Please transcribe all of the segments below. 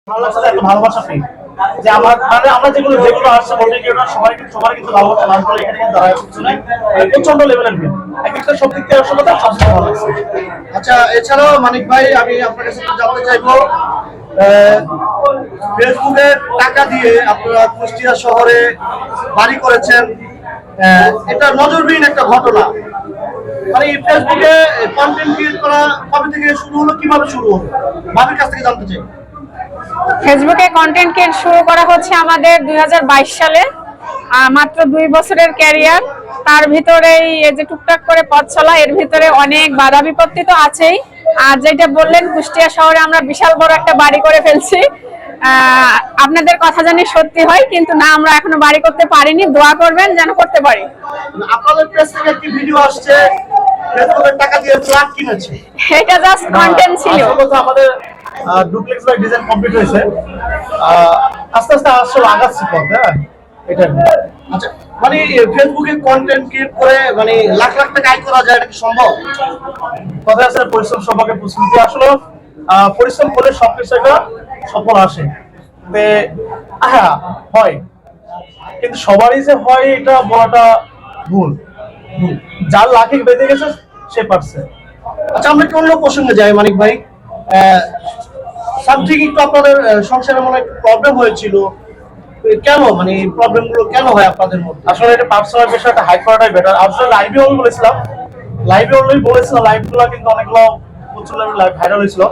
ভালো লাগছে একটা ভালোবাসা পেয়ে যে আমার মানে আমরা যেগুলো যেগুলো আসছে বলতে কি ওটা সবাই কিন্তু ভালোবাসা না করে এখানে কিন্তু দাঁড়ায় কিছু নাই প্রচন্ড লেভেলের ভিড় একটা সব দিক থেকে আসলে সবচেয়ে ভালো লাগছে। আচ্ছা, এছাড়াও মানিক ভাই আমি আপনার কাছে জানতে চাইবো, ফেসবুকে টাকা দিয়ে আপনারা কুষ্টিয়া শহরে বাড়ি করেছেন, এটা নজরবিহীন একটা ঘটনা। মানে ফেসবুকে কন্টেন্ট ক্রিয়েট করা কবে থেকে শুরু হলো, কিভাবে শুরু হলো, ভাবির কাছ থেকে জানতে চাই। ফেসবুকে কন্টেন্ট ক্রিয়েট শুরু করা হচ্ছে আমাদের 2022 সালে। মাত্র 2 বছরের ক্যারিয়ার, তার ভিতরেই এই যে টুকটাক করে পথ চলা, এর ভিতরে অনেক বাধা বিপত্তি তো আছেই। আর যেটা বললেন, কুষ্টিয়া শহরে আমরা বিশাল বড় একটা বাড়ি করে ফেলছি। আপনাদের কথা জানি সত্যি হয়, কিন্তু না, আমরা এখনো বাড়ি করতে পারিনি। দোয়া করবেন যেন করতে পারি। আপনাদের পেজ থেকে একটি ভিডিও আসছে, ফেসবুকের টাকা দিয়ে ফ্ল্যাট কিনেছে, এটা জাস্ট কন্টেন্ট ছিল। আমাদের ডুপ্লেক্স বাই ডিজাইন কমপ্লিট হয়েছে, আস্তে আস্তে আসলে আগাচ্ছি পথ। হ্যাঁ, এটা আচ্ছা, মানে ফেসবুকে কন্টেন্ট ক্রিয়েট করে মানে লাখ লাখ টাকা আয় করা যায়, এটা কি সম্ভব? কথা আছে পরিশ্রম সম্পর্কে কিন্তু আসলে পরিশ্রম করলে সবকিছু একটা সফল আসে। হ্যাঁ হয়, কিন্তু সবারই যে হয় এটা বলাটা ভুল। যার লাখে বেঁধে গেছে সে পারছে। আচ্ছা, আমরা একটু অন্য প্রসঙ্গে যাই মানিক ভাই। সামথিং একটু আপনাদের সংসারে মনে হয় প্রবলেম হয়েছিল, কেন, মানে প্রবলেম গুলো কেন হয় আপনাদের মধ্যে? আসলে এটা পার্সোনাল বিষয়টা হাইড করাটাই বেটার। আসলে লাইভে আমি বলেছিলাম, লাইভ গুলো কিন্তু অনেকগুলো প্রচুর লাইভ ভাইরাল হয়েছিল।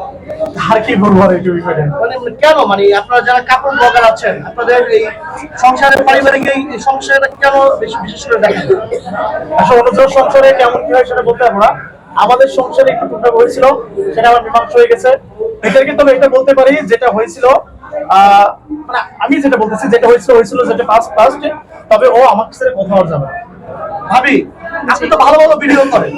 আর কি বলবো আর এই বিষয়টা, মানে কেন, মানে আপনারা যারা কাপড় ব্লগার আছেন, আপনাদের এই সংসারের পারিবারিক এই সংসারটা কেন বিশেষ করে দেখেন? আসলে অন্য সংসারে কেমন কি হয় সেটা বলতে পারবো না। আমাদের সংসারে একটু টুকটাক হয়েছিল, সেটা আমার মীমাংসা হয়ে গেছে। এটা কিন্তু আমি এটা বলতে পারি, যেটা হয়েছিল মানে আমি যেটা বলতেছি, যেটা হয়েছিল যেটা ফার্স্ট। তবে ও আমার কাছে কথা বলা যাবে। ভাবি, আপনি তো ভালো ভালো ভিডিও করেন,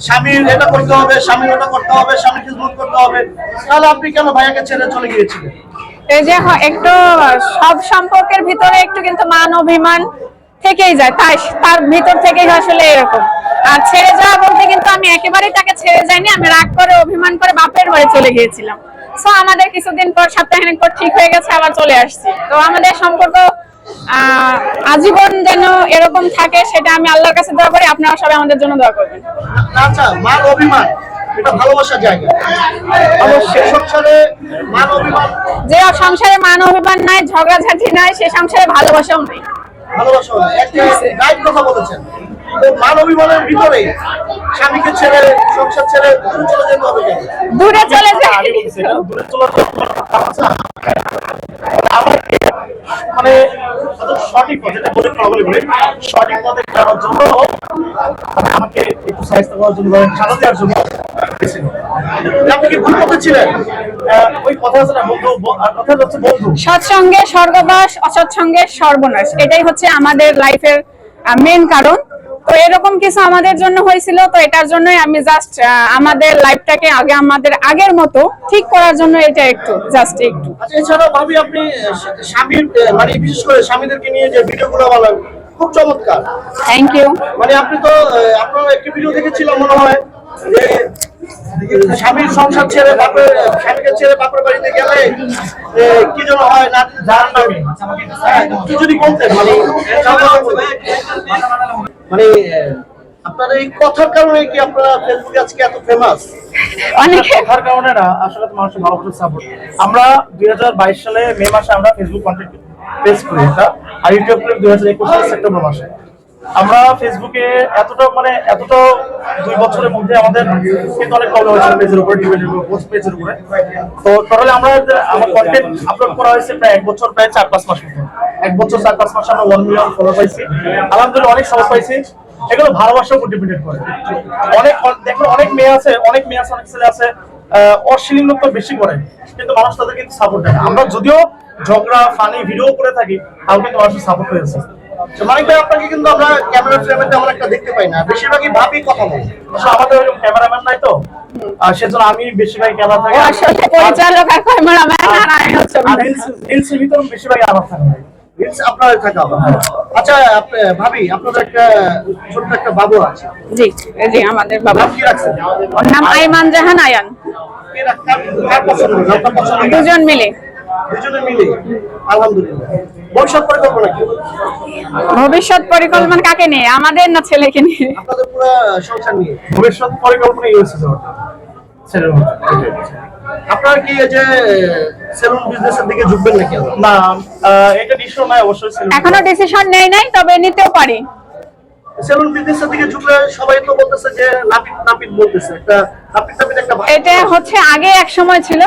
স্বামীর এটা করতে হবে, স্বামীর ওটা করতে হবে, স্বামীর খিদমত করতে হবে, তাহলে আপনি কেন ভাইয়াকে ছেড়ে চলে গিয়েছিলেন? এই যে একটু সব সম্পর্কের ভিতরে একটু কিন্তু মান অভিমান থেকেই যায়, তাই তার ভিতর থেকেই আসলে এরকম। আর ছেড়ে যাওয়া বলতে কিন্তু আমি একেবারেই তাকে ছেড়ে যাইনি, আমি রাগ করে অভিমান করে বাপের বাড়ি চলে গিয়েছিলাম। সো আমাদের কিছুদিন পর, সপ্তাহখানেক পর ঠিক হয়ে গেছে, আবার চলে আসছি। তো আমাদের সম্পর্ক আজীবন যেন এরকম থাকে, সেটা আমি আল্লাহর কাছে দোয়া করি। আপনারা সবাই আমাদের জন্য দোয়া করবেন। আচ্ছা, মান অভিমান এটা ভালোবাসার জায়গা, অবশ্যই। সংসারে মান অভিমান, যে সংসারে মান অভিমান নাই, ঝগড়াঝাটি নাই, সে সংসারে ভালোবাসাও নাই। ভালোবাসা একটা গাইড কথা বলেছেন। মান অভিমানের ভিতরে স্বামীকে ছেড়ে, সংসার ছেড়ে চলে যেতে হবে, দূরে চলে যায়। দূরে চলে মানে সঠিক পথে, যেটা বলে সঠিক পথে যাওয়ার জন্য আমাকে একটু সাহায্য করার জন্য, সাজা দেওয়ার জন্য আপনি কি ভুল পথে ছিলেন? ওই কথা আছে না, বন্ধু, কথা হচ্ছে বন্ধু। সৎসঙ্গে স্বর্গবাস, অসৎসঙ্গে সর্বনাশ, এটাই হচ্ছে আমাদের লাইফের মেন কারণ। তো এরকম কিছু আমাদের জন্য হয়েছিল, তো এটার জন্যই আমি জাস্ট আমাদের লাইফটাকে আমাদের আগের মতো ঠিক করার জন্য এটা একটু জাস্ট একটু। আচ্ছা, এছাড়াও ভাবি আপনি স্বামীর মানে বিশেষ করে স্বামীদেরকে নিয়ে যে ভিডিওগুলো বানান খুব চমৎকার। Thank you. মানে আপনি তো আপনার একটি ভিডিও দেখেছিলাম মনে হয়, যে স্বামীর সংসার ছেড়ে স্বামীকে ছেড়ে বাপের বাড়িতে গেলে কি যেন হয় না জাহান্নামী, কি যদি বলতেন মানে আপনার এই কথার কারণে কি আপনারা ফেসবুকে আজকে এত ফেমাস? অনেকে কথার কারণে না, আসলে তো মানুষের ভালোবাসার সাপোর্ট। আমরা 2022 সালে মে মাসে আমরা ফেসবুক কন্টেন্ট পেজ করি এটা, আর ইউটিউব করি 2021 সালের সেপ্টেম্বর মাসে। আমরা ফেসবুকে এতটা 2 বছরের মধ্যে আমাদের কিন্তু অনেক প্রবলেম হয়েছিল পেজের উপরে, ডিবেটের উপরে, পোস্ট পেজের উপরে। তো টোটালি আমার কন্টেন্ট আপলোড করা হয়েছে প্রায় 1 বছর, প্রায় 4-5 মাস মতো। 1 বছর 4-5 মাসে আমরা 1 মিলিয়ন ফলোয়ার পাইছি। আলহামদুলিল্লাহ, অনেক সহজ পাইছি। এগুলো ভালোবাসার উপর ডিপেন্ড করে। অনেক মেয়ে আছে, অনেক ছেলে আছে অশ্লীলতা বেশি করে, কিন্তু মানুষ তাদের কিন্তু সাপোর্ট দেয় না। আমরা যদিও ঝগড়া ফানি ভিডিও করে থাকি, তাও কিন্তু মানুষের সাপোর্ট হয়েছে। মানিক ভাই, আপনাকে কিন্তু আমরা ক্যামেরা ফ্রেমে তেমন একটা দেখতে পাই না, বেশিরভাগই ভাবি কথা বলে। আমাদের ওইরকম ক্যামেরাম্যান নাই তো, সেজন্য আমি বেশিরভাগ ক্যামেরা থাকি। আসলে পরিচালক আর ক্যামেরাম্যান আর আমি হচ্ছে রিলসের ভিতরে বেশিরভাগ আমার থাকে। রিলস আপনাদের থাকা হবে। আচ্ছা ভাবি, আপনাদের একটা ছোট্ট একটা বাবু আছে, জি জি, আমাদের বাবা। নাম কি রাখছেন? ওর নাম আইমান জাহান আয়ান। কার পছন্দ? আপনার পছন্দ? দুজন মিলে। দুজনে মিলে, আলহামদুলিল্লাহ। ভবিষ্যৎ পরিকল্পনা কি? ভবিষ্যৎ পরিকল্পনা কাকে নিয়ে, আমাদের না ছেলেকে নিয়ে? আপনাদের পুরো সংসার নিয়ে। ভবিষ্যৎ পরিকল্পনা ইউএসএ যাওয়াটা ছেলের মতো। আপনারা কি এই যে সেলুন বিজনেসের দিকে ঝুঁকবেন নাকি? না, এটা ডিসিশন নাই অবশ্যই ছেলে। এখনো ডিসিশন নেই নাই, তবে নিতেও পারি। সেলুন বিজনেসের দিকে ঝুঁকলে সবাই তো বলতেছে যে নাপিত নাপিত বলতেছে, একটা নাপিত নাপিত একটা এটা হচ্ছে আগে এক সময় ছিল।